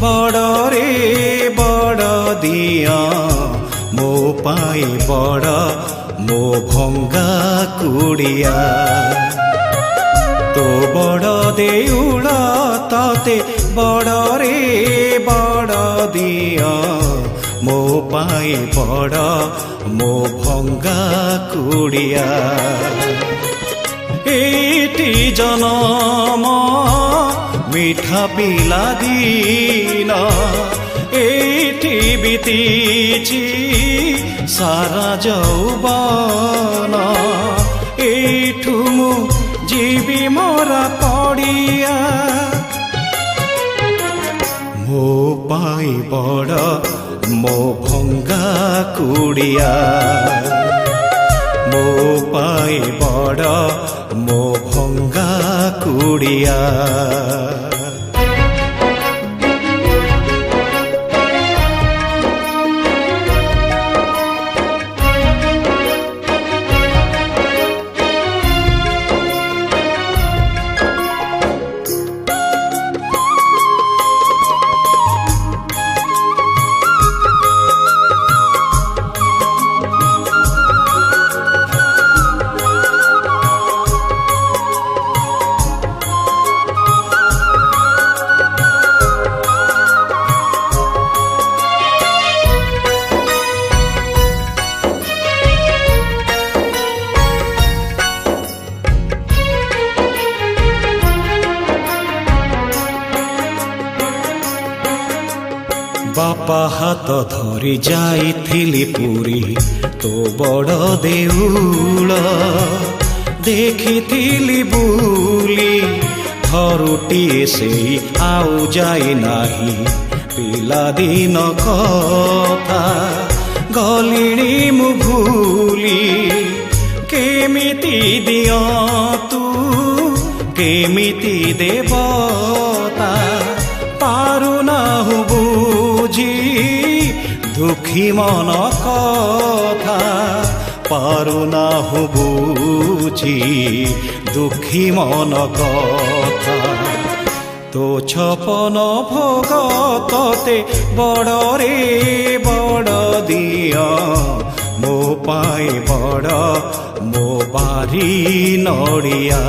बड़ रे बड़ दिया मो पाई बड़ मो भंगा कुड़िया तो बड़ देउल तते बड़ रे बड़ दिया मो पाई बड़ मो भंगा कुड़िया एटी जनम मिठा पिला दिन एटी बीतीची सारा यौवन एठू मु जीवी मोरा पड़िया मो पाई बड़ मो भंगा कुड़िया मो पाई बड़ मो भंगा कुड़िया बापा हाथ धरी जाइथिली पुरी तो बड़ देउल देखिथिली बुली थरुटिए से आउ जाई नाही पिला दिन कथा गलिणी मु भूली केमिति दिया तू केमिति देवता पारु नाहु बुझी दुखी मन कथा पारु नाहु बुझी दुखी मन कथा तो छपन भोग तते बड़ रे बड़ दिया मो पाई बड़ मो बारी नड़िया।